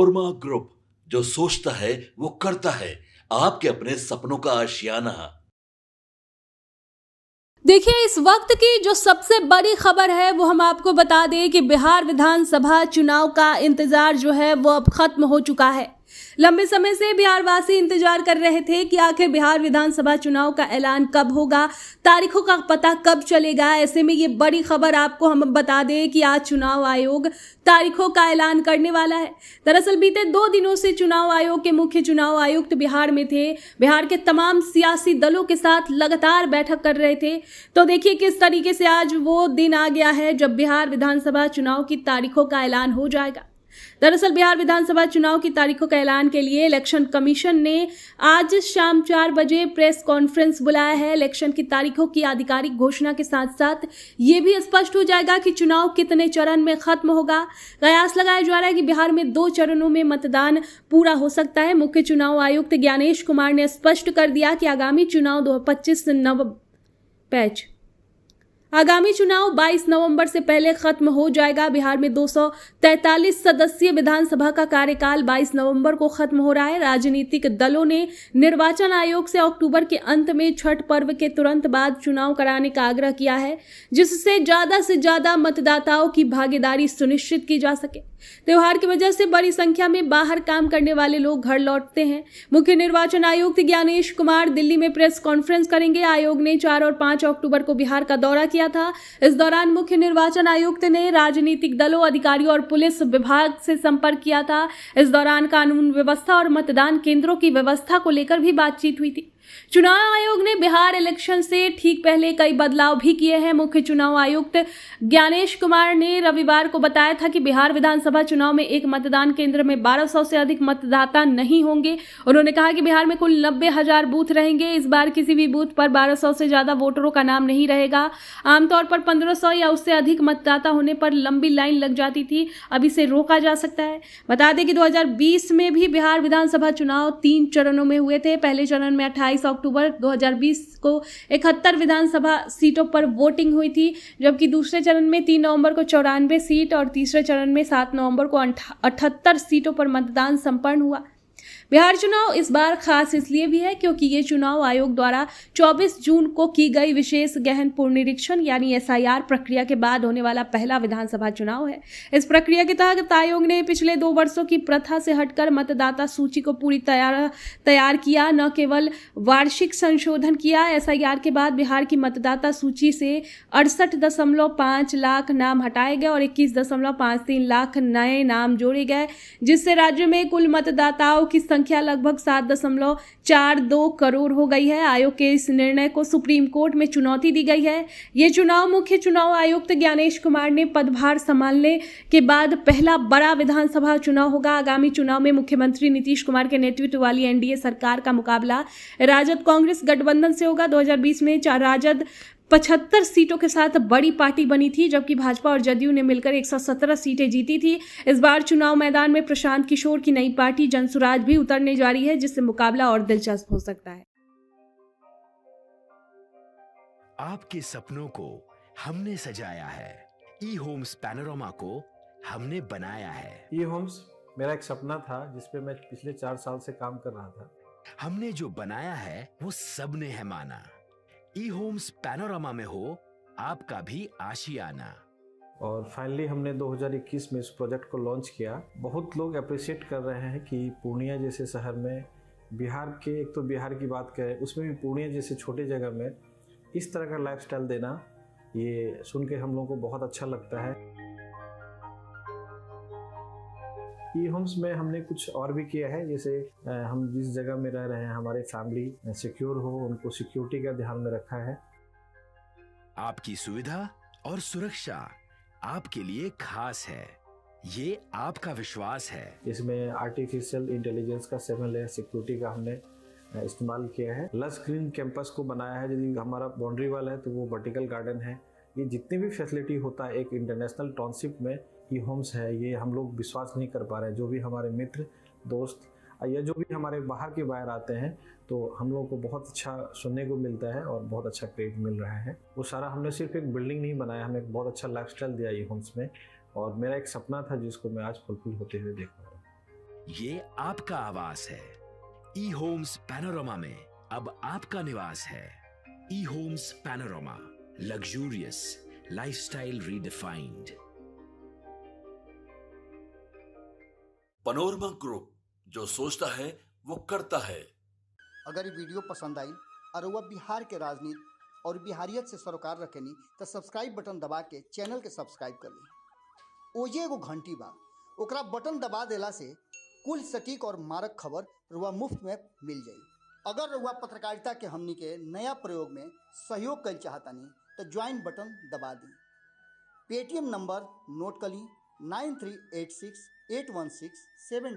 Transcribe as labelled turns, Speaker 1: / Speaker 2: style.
Speaker 1: नोरमा group, जो सोचता है वो करता है। आपके अपने सपनों का आशियाना।
Speaker 2: देखिए, इस वक्त की जो सबसे बड़ी खबर है वो हम आपको बता दें कि बिहार विधानसभा चुनाव का इंतजार जो है वो अब खत्म हो चुका है। लंबे समय से बिहार वासी इंतजार कर रहे थे कि आखिर बिहार विधानसभा चुनाव का ऐलान कब होगा, तारीखों का पता कब चलेगा। ऐसे में ये बड़ी खबर आपको हम बता दें कि आज चुनाव आयोग तारीखों का ऐलान करने वाला है। दरअसल बीते 2 दिनों से चुनाव आयोग के मुख्य चुनाव आयुक्त बिहार में थे, बिहार के तमाम सियासी दलों के साथ लगातार बैठक कर रहे थे। तो देखिए किस तरीके से आज वो दिन आ गया है जब बिहार विधानसभा चुनाव की तारीखों का ऐलान हो जाएगा। दरअसल बिहार विधानसभा चुनाव की तारीखों का ऐलान के लिए इलेक्शन कमीशन ने आज शाम 4 बजे प्रेस कॉन्फ्रेंस बुलाया है। इलेक्शन की तारीखों की आधिकारिक घोषणा के साथ साथ ये भी स्पष्ट हो जाएगा कि चुनाव कितने चरण में खत्म होगा। कयास लगाया जा रहा है कि बिहार में 2 चरणों में मतदान पूरा हो सकता है। मुख्य चुनाव आयुक्त ज्ञानेश कुमार ने स्पष्ट कर दिया कि आगामी चुनाव 22 नवंबर से पहले खत्म हो जाएगा। बिहार में 243 सदस्यीय विधानसभा का कार्यकाल 22 नवंबर को खत्म हो रहा है। राजनीतिक दलों ने निर्वाचन आयोग से अक्टूबर के अंत में छठ पर्व के तुरंत बाद चुनाव कराने का आग्रह किया है, जिससे ज्यादा से ज्यादा मतदाताओं की भागीदारी सुनिश्चित की जा सके। त्योहार की वजह से बड़ी संख्या में बाहर काम करने वाले लोग घर लौटते हैं। मुख्य निर्वाचन आयुक्त ज्ञानेश कुमार दिल्ली में प्रेस कॉन्फ्रेंस करेंगे। आयोग ने 4 और 5 अक्टूबर को बिहार का दौरा किया था। इस दौरान मुख्य निर्वाचन आयुक्त ने राजनीतिक दलों, अधिकारियों और पुलिस विभाग से संपर्क किया था। इस दौरान कानून व्यवस्था और मतदान केंद्रों की व्यवस्था को लेकर भी बातचीत हुई थी। चुनाव आयोग ने बिहार इलेक्शन से ठीक पहले कई बदलाव भी किए हैं। मुख्य चुनाव आयुक्त ज्ञानेश कुमार ने रविवार को बताया था कि बिहार विधानसभा चुनाव में एक मतदान केंद्र में 1200 से अधिक मतदाता नहीं होंगे। उन्होंने कहा कि बिहार में कुल 90,000 बूथ रहेंगे। इस बार किसी भी बूथ पर 1200 से ज्यादा वोटरों का नाम नहीं रहेगा। आमतौर पर 1500 या उससे अधिक मतदाता होने पर लंबी लाइन लग जाती थी, अब इसे रोका जा सकता है। बता दें कि 2020 में भी बिहार विधानसभा चुनाव 3 चरणों में हुए थे। पहले चरण में 28 अक्टूबर 2020 को 71 विधानसभा सीटों पर वोटिंग हुई थी, जबकि दूसरे चरण में 3 नवंबर को 94 सीट और तीसरे चरण में 7 नवंबर को 78 सीटों पर मतदान संपन्न हुआ। बिहार चुनाव इस बार खास इसलिए भी है क्योंकि ये चुनाव आयोग द्वारा 24 जून को की गई विशेष गहन पुनरीक्षण यानी एसआईआर प्रक्रिया के बाद होने वाला पहला विधानसभा चुनाव है। इस प्रक्रिया के तहत आयोग ने पिछले 2 वर्षों की प्रथा से हटकर मतदाता सूची को पूरी तैयार किया, न केवल वार्षिक संशोधन किया। एसआईआर के बाद बिहार की मतदाता सूची से 68.5 लाख नाम हटाए गए और 21.53 लाख नए नाम जोड़े गए, जिससे राज्य में कुल मतदाताओं की संख्या लगभग 7.42 करोड़ हो गई है। आयोग के इस निर्णय को सुप्रीम कोर्ट में चुनौती दी गई है। ये चुनाव मुख्य चुनाव आयुक्त ज्ञानेश कुमार ने पदभार संभालने के बाद पहला बड़ा विधानसभा चुनाव होगा। आगामी चुनाव में मुख्यमंत्री नीतीश कुमार के नेतृत्व वाली एनडीए सरकार का मुकाबला राजद कांग्रेस गठबंधन से होगा। 2020 में राजद 75 सीटों के साथ बड़ी पार्टी बनी थी, जबकि भाजपा और जदयू ने मिलकर 117 सीटें जीती थी। इस बार चुनाव मैदान में प्रशांत किशोर की नई पार्टी जनसुराज भी उतरने जा रही है, जिससे मुकाबला और दिलचस्प हो सकता है।
Speaker 3: आपके सपनों को हमने सजाया है, ई होम्स पैनोरामा को हमने बनाया है।
Speaker 4: ई होम्स मेरा एक सपना था जिसपे मैं पिछले 4 साल से काम कर रहा था।
Speaker 3: हमने जो बनाया है वो सबने है माना। ई होम्स पैनोरामा में हो आपका भी आशियाना।
Speaker 4: और फाइनली हमने 2021 में इस प्रोजेक्ट को लॉन्च किया। बहुत लोग अप्रिशिएट कर रहे हैं कि पूर्णिया जैसे शहर में बिहार के, एक तो बिहार की बात करें उसमें भी पूर्णिया जैसे छोटे जगह में इस तरह का लाइफस्टाइल देना, ये सुन के हम लोगों को बहुत अच्छा लगता है। ई होम्स में हमने कुछ और भी किया है, जैसे हम जिस जगह में रह रहे हैं हमारे फैमिली सिक्योर हो, उनको सिक्योरिटी का ध्यान में रखा है।
Speaker 3: आपकी सुविधा और सुरक्षा आपके लिए खास है, ये आपका विश्वास है।
Speaker 4: इसमें आर्टिफिशियल इंटेलिजेंस का 7 लेयर सिक्योरिटी का हमने इस्तेमाल किया है। लस ग्रीन कैंपस को बनाया है। यदि हमारा बाउंड्री वाल है तो वो वर्टिकल गार्डन है। ये जितनी भी फैसिलिटी होता है एक इंटरनेशनल टाउनशिप में ई होम्स है, ये हम लोग विश्वास नहीं कर पा रहे हैं। जो भी हमारे मित्र, दोस्त या जो भी हमारे बाहर के बाहर आते हैं तो हम लोगों को बहुत अच्छा सुनने को मिलता है और बहुत अच्छा क्रेडिट मिल रहा है। वो सारा हमने सिर्फ एक बिल्डिंग नहीं बनाया, हमें एक बहुत अच्छा लाइफस्टाइल दिया ई होम्स में, और मेरा एक सपना था जिसको मैं आज फुलफिल होते हुए देख रहा हूँ।
Speaker 3: ये आपका आवास है। ई होम्स पैनोरामा में अब आपका निवास है। E Homes Panorama, luxurious lifestyle redefined.
Speaker 1: Panorama group, जो सोचता है वो करता है।
Speaker 5: अगर ये वीडियो पसंद आई और वह बिहार के राजनीति और बिहारियत से सरोकार रखेनी तो सब्सक्राइब बटन दबा के चैनल के सब्सक्राइब कर ली। ओजे एगो घंटी बा, ओकरा बटन दबा देला से कुल सटीक और मारक खबर रुआ मुफ्त में मिल जाई। अगर रुआ पत्रकारिता के हमनी के नया प्रयोग में सहयोग कर चाहतानी तो ज्वाइन बटन दबा दी। पेटीएम नंबर नोट कर ली 93868167